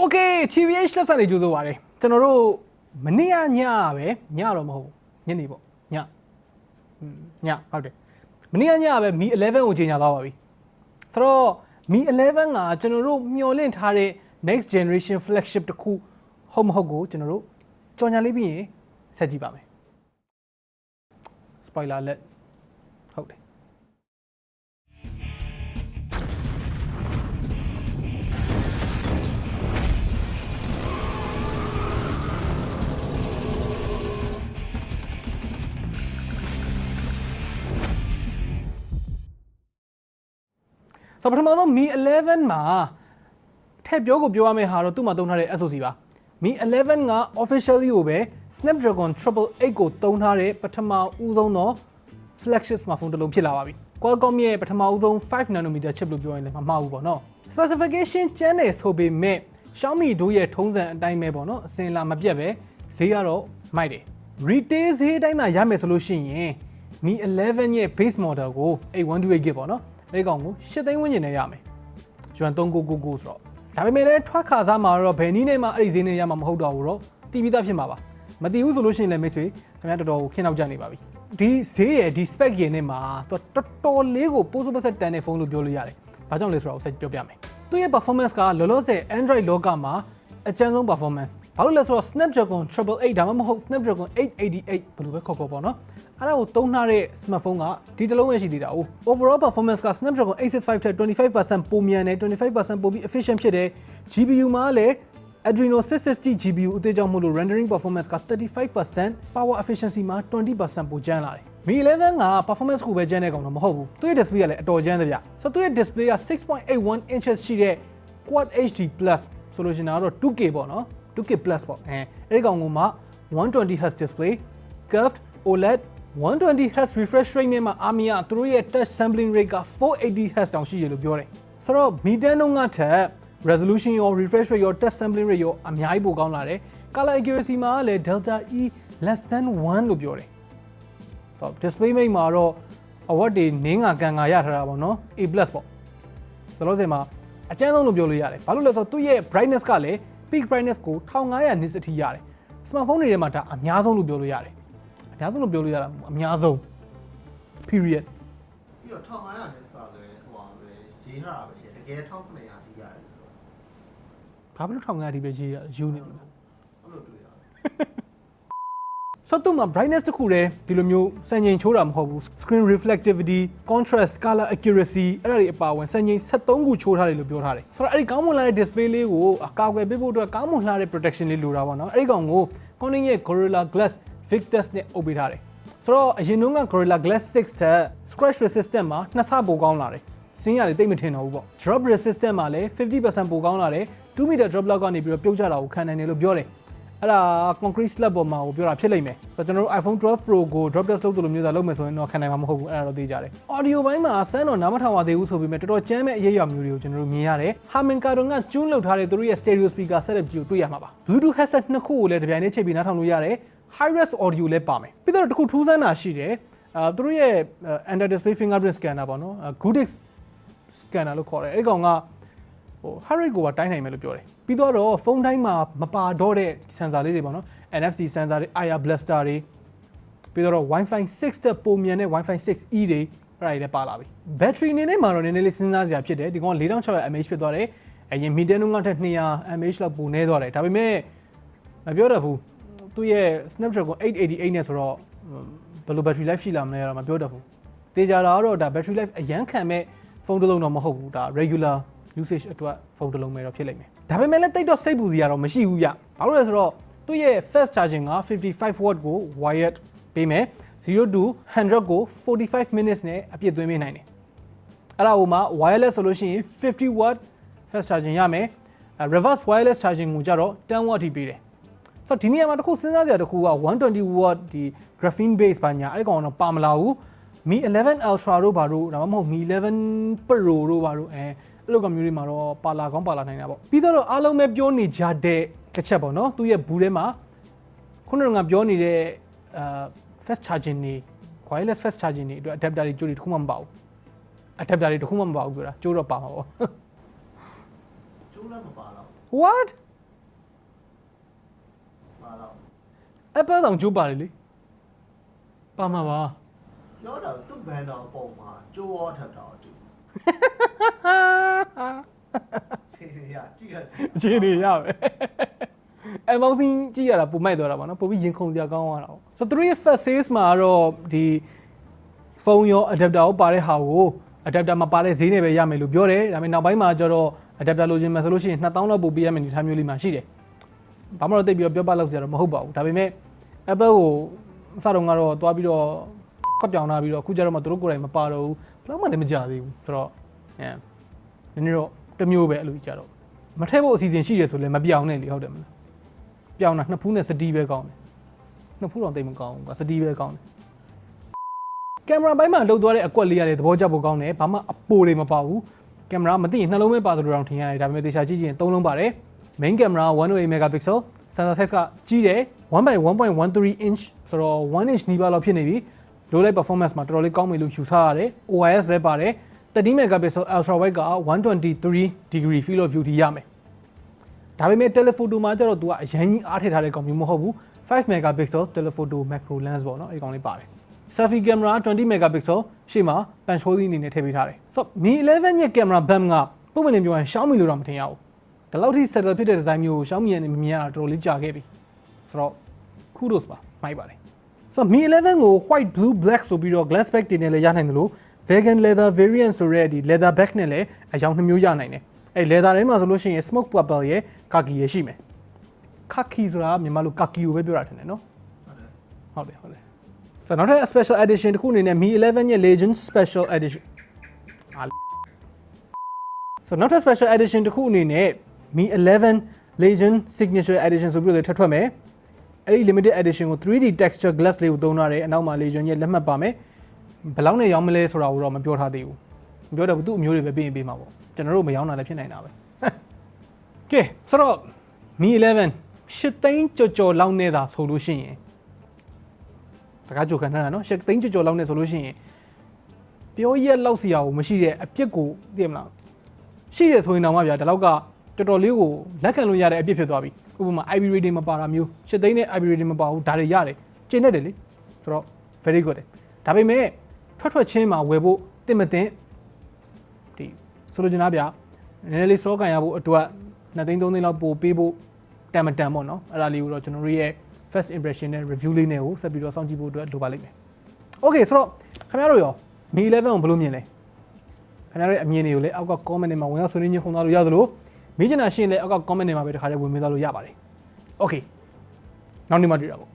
Okay, TBH Labs ကနေကြိုးဆိုပါရယ်ကျွန်တော်တို့မနေ့ကညပဲညတော့မဟုတ်ညနေပေါ့ညဟုတ်တယ်မနေ့ကညပဲ Mi 11ကိုကြီးညာသွားပါပြီဆိုတော့ Mi 11ကကျွန်တော်တို့မျှော်လင့်ထားတဲ့ next generation flagship တစ်ခုဟုတ်မဟုတ်ကိုကျွန်တော်တို့ကြော်ညာလေးပြီးရင်ဆက်ကြည့်ပါမယ် spoiler alert ဟုတ်တယ်ဆိုတော့ပထမဆုံး Mi 11မှာထည့်ပြောကိုပြောရမယ့်ဟာတော့သူ့မှာသုံးထားတဲ့ SoC ပါ Mi 11က officially ကိုပဲ Snapdragon 888ကိုသုံးထားတဲ့ပထမဦးဆုံးသော flagship smartphone တစ်လုံးဖြစ်လာပါပြီ Qualcomm ရဲ့ပထမဦးဆုံး 5nm chip လို့ပြောရင်လည်းမမှားဘူးပေါ့နော် specification ကျန်းနေဆိုပေမဲ့ Xiaomi တို့ရဲ့ထုံးစံအတိုင်းပဲပေါ့နော်အစင်လာမပြတ်ပဲဈေးကတော့မိုက်တယ် retail ဈေးအတိုင်းသာရမယ်ဆိုလို့ရှိရင် Mi 11ရဲ့ base model ကို 8128GB ပေါ့နော်ဒီကောင်ကို8သိန်းဝန်းကျင်နဲ့ရမယ်။ကျွမ်း3999ဆိုတော့ဒါပေမဲ့လည်းထွက်ခါစားမှာတော့ဘယ်နည်းနဲ့မှအဲ့ဒီဈေးနဲ့ရမှာမဟုတ်တော့ဘူးတော့တီးပြီးသားဖြစ်မှာပါ။မတီးဘူးဆိုလို့ရှိရင်လည်းမိတ်ဆွေခင်ဗျားတော်တော်ခင်းနောက်ကျနေပါပြီ။ဒီဈေးရဲ့ဒီ spec ရင်းနဲ့မှာတော်တော်လေးကိုပိုးစိုးပဆက်တန်တဲ့ဖုန်းလို့ပြောလို့ရတယ်။ဘာကြောင့်လဲဆိုတော့ဆက်ပြောပြမယ်။သူ့ရဲ့ performance ကလောလောဆယ် Android လောကမှာအကျဉ်းဆုံး performance ဘာလို့လဲဆိုတော့ Snapdragon 888ဒါမှမဟုတ် Snapdragon 888ဘယ်လိုပဲခေါ်ပေါ့နော်အဲ့ဒါကိုသုံးထားတဲ့ smartphone ကဒီတစ်လုံးပဲရှိသေးတာ哦 overall performance က Snapdragon 865ထက် 25% ပိုမြန်တယ် 25% ပိုပြီး efficient ဖြစ်တယ် GPU မှာလည်း Adreno 660 GPU အသေးကြောင့်မို့လို့ rendering performance က 35% power efficiency မှာ 20% ပိုကျန်းလာတယ် Mi 11က performance ကိုပဲကျန်းတဲ့ကောင်တော့မဟုတ်ဘူးသူ့ရဲ့ display ကလည်းအတော်ကျန်းတယ်ဗျဆိုတော့သူ့ရဲ့ display က 6.81 inches ရှိတဲ့ Quad HD Plus ဆိုလို့ရှိရင်တော့ 2K ပေါ့နော် 2K Plus ပေါ့အဲ့ဒီကောင်ကမှ 120Hz display curved OLED 120Hz refresh rate နဲ့မှအာမီယာသူတို့ရဲ့ touch sampling rate က 480Hz တောင်ရှိရလို့ပြောတယ်ဆိုတော့ Mi 10တုန်းကထက် resolution ရော refresh rate ရော touch sampling rate ရောအများကြီးပိုကောင်းလာတယ် color accuracy မှာလည်း delta E less than 1လို့ပြောတယ်ဆိုတော့ display mate မှာတော့ award တွေနင်းငါကန်ငါရထားတာပေါ့နော် A+ ပေါ့ဆိုတော့ဒီမှာအကျဉ်းဆုံးလို့ပြောလို့ရတယ်ဘာလို့လဲဆိုတော့သူ့ရဲ့ brightness ကလည်း peak brightness ကို1500 nits အထိရတယ် smartphone တွေထဲမှာဒါအများဆုံးလို့ပြောလို့ရတယ်အများဆုံးလို့ပြောလို့ရတာအများဆုံး period ပြီးတော့1500 nits ကလည်းဟိုပါပဲရေးထားတာပဲရှိတယ်တကယ်1900အထိရတယ်ဘာဖြစ်လို့1500အထိပဲရေးရယူနေလို့လဲအဲ့လိုတွေ့ရတယ်ဆိုတော့မှ brightness တခုတည်းဒီလိုမျိုးစံချိန်ချိုးတာမဟုတ်ဘူး screen reflectivity contrast color accuracy အဲ့ဒါတွေအပါအဝင်စံချိန်73ခုချိုးထားတယ်လို့ပြောထားတယ်ဆိုတော့အဲ့ဒီကောင်းမွန်လာတဲ့ display လေးကိုအကာအကွယ်ပေးဖို့အတွက်ကောင်းမွန်လာတဲ့ protection လေးလိုတာပေါ့နော်အဲ့ဒီကောင်ကို Corning ရဲ့ Gorilla Glass Victus နဲ့အုပ်ပေးထားတယ်ဆိုတော့အရင်တုန်းက Gorilla Glass 6 ထက် scratch resistant မှာနှစ်ဆပိုကောင်းလာတယ်စင်းရတယ်တိတ်မထင်တော့ဘူးပေါ့ drop resistant မှာလည်း 50% ပိုကောင်းလာတယ် 2 meter drop လောက်ကနေပြီးတော့ပြုတ်ကျတာကိုခံနိုင်တယ်လို့ပြောတယ်အဲ့ဒါ concrete slab ပေါ်မှာကိုပြောတာဖြစ်လိမ့်မယ်ဆိုတော့ကျွန်တော်တို့ iPhone 12 Pro ကို drop test လုပ်တယ်လို့မျိုးသာလုပ်မယ်ဆိုရင်တော့ခံနိုင်မှာမဟုတ်ဘူးအဲ့ဒါတော့သိကြတယ် audio ဘိုင်းမှာဆန်းတော့နားမထောင်ပါသေးဘူးဆိုပေမဲ့တော်တော်ကျန်းမဲ့အရေးအယမျိုးတွေကိုကျွန်တော်တို့မြင်ရတယ် Harman Kardon ကကျူးလုပ်ထားတဲ့သူတို့ရဲ့ stereo speaker setup ကြီးကိုတွေ့ရမှာပါ Bluetooth headset နှစ်ခုကိုလည်းတစ်ပြိုင်တည်းချိတ်ပြီးနားထောင်လို့ရတယ် high res audio လည်းပါမယ်ပြီးတော့တစ်ခုထူးဆန်းတာရှိတယ်သူတို့ရဲ့ under display fingerprint scanner ပေါ့နော် Goodix scanner လို့ခေါ်တယ်အဲ့ကောင်ကheart rate ကိုပါတိုင်းနိုင်မယ်လို့ပြောတယ်ပြီးတော့ဖုန်းတိုင်းမှာမပါတော့တဲ့ sensor လေးတွေပေါ့နော် NFC sensor တွေ IR blaster တွေပြီးတော့ Wi-Fi 6 တက်ပုံမြန်တဲ့ Wi-Fi 6E တွေအဲ့ဒါတွေလည်းပါလာပြီ battery အနေနဲ့မှာတော့နည်းနည်းလေးစဉ်းစားစရာဖြစ်တယ်ဒီကောင်က 4600 mAh ဖြစ်သွားတယ်အရင် Mi 10တုန်းကထက်200 mAh လောက်ပိုနေသွားတယ်ဒါပေမဲ့မပြောတတ်ဘူးသူ့ရဲ့ Snapdragon 888နဲ့ဆိုတော့ဘယ်လို battery life ရှိလာမလဲတော့မပြောတတ်ဘူးတေချာတာကတော့ဒါ battery life အရန်ခံမဲ့ဖုန်းတစ်လုံးတော့မဟုတ်ဘူးဒါ regular usage အတွက်ဖုန်းတစ်လုံးပဲတော့ဖြစ်လိမ့်မယ်ဒါပေမဲ့လည်းတိတ်တော့စိတ်ပူစရာတော့မရှိဘူးဗျဘာလို့လဲဆိုတော့သူ့ရဲ့ fast charging က 55W ကို wired ပေးမယ်0 to 100ကို45 minutes နဲ့အပြည့်သွင်းပေးနိုင်တယ်အဲ့ဒါဟိုမှာ wireless ဆိုလို့ရှိရင် 50W fast charging ရမယ် reverse wireless charging ကိုကြတော့ 10W အထိပေးတယ်ဆိုတော့ဒီနေရာမှာတစ်ခုစဉ်းစားစရာတစ်ခုက 120W ဒီ graphene base ဘာညာအဲ့ဒီကောင်တော့ပါမလာဘူး Mi 11 Ultra တို့ဘာတို့ဒါမှမဟုတ် Mi 11 Pro တို့ဘာတို့အဲ့လိုကမျိုးတွေမှာတော့ပါလာကောင်းပါလာနိုင်တာပေါ့ပြီးတော့အားလုံးပဲပြောနေကြတဲ့တစ်ချက်ပေါ့နော်သူ့ရဲ့ဘူးထဲမှာခုနကပြောနေတဲ့ fast charging တွေ wireless fast charging တွေအတွက် adapter တွေကြိုးတွေတစ်ခုမှမပါဘူး adapter တွေတစ်ခုမှမပါဘူးပြောတာကြိုးတော့ပါမှာပေါ့ကျိုးလည်းမပါတော့ what တော့ Apple တောင်ကျိုးပါတယ်လေပါမှာပါ ပြောတော့သူ့ဘန်တော်ပုံမှာကျိုးရောထပ်တော့တူခြေရကြည့်ရကြည့် အခြေအနေရပဲ unboxing ကြည့်ရတာပုံမိုက်သွားတာပါနော်ပုံပြီးရင်ခုန်စရာကောင်းသွားတာပေါ့ဆိုတော့ 3 first sales မှာတော့ဒီဖုန်းရော adapter ကိုပါတဲ့ဟာကို adapter မှာပါတဲ့ဈေးနဲ့ပဲရမယ်လို့ပြောတယ်ဒါပေမဲ့နောက်ပိုင်းမှာကျတော့ adapter လိုချင်မှဆိုလို့ရှိရင်2000လောက်ပို့ပေးရမယ်ဒီထားမျိုးလေးမှာရှိတယ်ဘာမှတော့တိတ်ပြီးတော့ပြောပလောက်စရာတော့မဟုတ်ပါဘူးဒါပေမဲ့ Apple ကိုအစတော့ကတော့တွားပြီးတော့ကပ်ပြောင်းလာပြီးတော့အခုကျတော့မှသူတို့ကိုယ်တိုင်မပါတော့ဘူးဘယ်တော့မှလည်းမကြသေးဘူးဆိုတော့နည်းနည်းတော့တစ်မျိုးပဲအဲ့လိုကြတော့မထည့်ဖို့အစီအစဉ်ရှိတယ်ဆိုလည်းမပြောင်းနဲ့လေဟုတ်တယ်မလားပြောင်းတာနှစ်ဖူးနဲ့စတီးပဲကောင်းတယ်နှစ်ဖူးတော့တိတ်မကောင်းဘူးကွာစတီးပဲကောင်းတယ်ကင်မရာဘိုင်းမှာလှုပ်သွားတဲ့အကွက်လေးရတယ်သဘောကျဖို့ကောင်းတယ်ဘာမှအပိုတွေမပါဘူးကင်မရာမသိရင်နှလုံးပဲပါသလိုတောင်ထင်ရတယ်ဒါပေမဲ့သေချာကြည့်ရင်သုံးလုံးပါတယ် main camera 108 megapixel sensor size ကကြီးတယ် 1/1.13 inch ဆိုတော့1 inch နီးပါးလောက်ဖြစ်နေပြီ low light performance မှာတော်တော်လေးကောင်းပြီလို့ယူဆရတယ် OIS လည်းပါတယ်30 megapixel ultra wide က123 degree field of view ထိရမယ်ဒါပေမဲ့ telephoto မှာကျတော့သူကအရင်ကြီးအားထည့်ထားတဲ့ကောင်မျိုးမဟုတ်ဘူး5 megapixel telephoto macro lens ပေါ့နော်အဲ့ကောင်လေးပါတယ် selfie camera 20 megapixel ရှေ့မှာ punch hole အနေနဲ့ထည့်ပေးထားတယ်ဆိုတော့ Mi 11ရဲ့ camera bump ကပုံမှန်ပြောရင် Xiaomi လို့တော့မထင်ရဘူးဒီလောက်ထိ settle ဖြစ်တဲ့ design မျိုးကို Xiaomi ကနေမမြင်ရတာတော်တော်လေးကြာခဲ့ပြီဆိုတော့ kudos ပါမိုက်ပါတယ်ဆိုတော့ Mi 11ကို white blue black ဆိုပြီးတော့ glass back တွေနဲ့လည်းရနိုင်တယ်လို့ vegan leather variant ဆိုရဲဒီ leather back နဲ့လည်းအယောင်နှစ်မျိုးရနိုင်တယ်အဲ့ leather ထဲမှာဆိုလို့ရှိရင် smoke purple ရဲ့ khaki ရဲ့ရှိမယ် khaki ဆိုတာမြန်မာလို khaki ကိုပဲပြောတာထင်တယ်နော်ဟုတ်တယ်ဆိုတော့နောက်ထပ် special edition တစ်ခုအနေနဲ့ Mi 11ရဲ့ legend special edition ဆိုတော့နောက်ထပ် special edition တစ်ခုအနေနဲ့ Mi 11 legend signature edition ဆိုပြီးတော့ထပ်ထွက်မယ်အဲ့ဒီ limited edition ကို 3D texture glass လေးကိုသုံးထားတယ်အနောက်မှာ legend ရဲ့လက်မှတ်ပါမယ်ဘယ်လောက်နဲ့ရောင်းမလဲဆိုတာကိုတော့မပြောထားသေးဘူးမပြောတော့ဘူးသူ့အမျိုးတွေပဲပြင်ပေးမှာပေါ့ကျွန်တော်တို့မရောင်းတာလည်းဖြစ်နိုင်တာပဲကဲဆိုတော့ Mi 11 8သိန်းကျော်လောက်နဲ့သာဆိုလို့ရှိရင်စကားကြိုခံထားတာနော်8သိန်းကျော်လောက်နဲ့ဆိုလို့ရှိရင်ပြောရက်လောက်စီအောင်မရှိတဲ့အပြစ်ကိုသိရမလားရှိတယ်ဆိုရင်တော့မှဗျာဒီလောက်ကတော်တော်လေးကိုလက်ခံလို့ရတဲ့အပြစ်ဖြစ်သွားပြီဥပမာ IB rating မပါတာမျိုး8သိန်းနဲ့ IB rating မပါဘူးဒါတွေရတယ်ကျင်းတတ်တယ်လေဆိုတော့ very good ဒါပေမဲ့ထွက်ချင်းမှာဝယ်ဖို့တင်မတင်ဒီဆိုလိုချင်တာဗျာနည်းနည်းလေးစောကန်ရဖို့အတွက်2သိန်း3သိန်းလောက်ပို့ပေးဖို့တန်မတန်ပေါ့နော်အဲ့ဒါလေးကိုတော့ကျွန်တော်တို့ရဲ့ first impression နဲ့ review လေးနဲ့ကိုဆက်ပြီးတော့စောင့်ကြည့်ဖို့အတွက်လိုပါလိမ့်မယ် okay ဆိုတော့ခင်ဗျားတို့ရော Mi 11ကိုဘယ်လိုမြင်လဲခင်ဗျားတို့ရဲ့အမြင်တွေကိုလည်းအောက်က comment တွေမှာဝင်ရောက်ဆွေးနွေးညှိနှိုင်းသွားလို့ရသလိုမေးချင်တာရှိရင်လည်းအောက်က comment တွေမှာပဲတခါတည်းဝင်မေးသွားလို့ရပါတယ် okay နောက်နေ့မှတွေ့တာပေါ့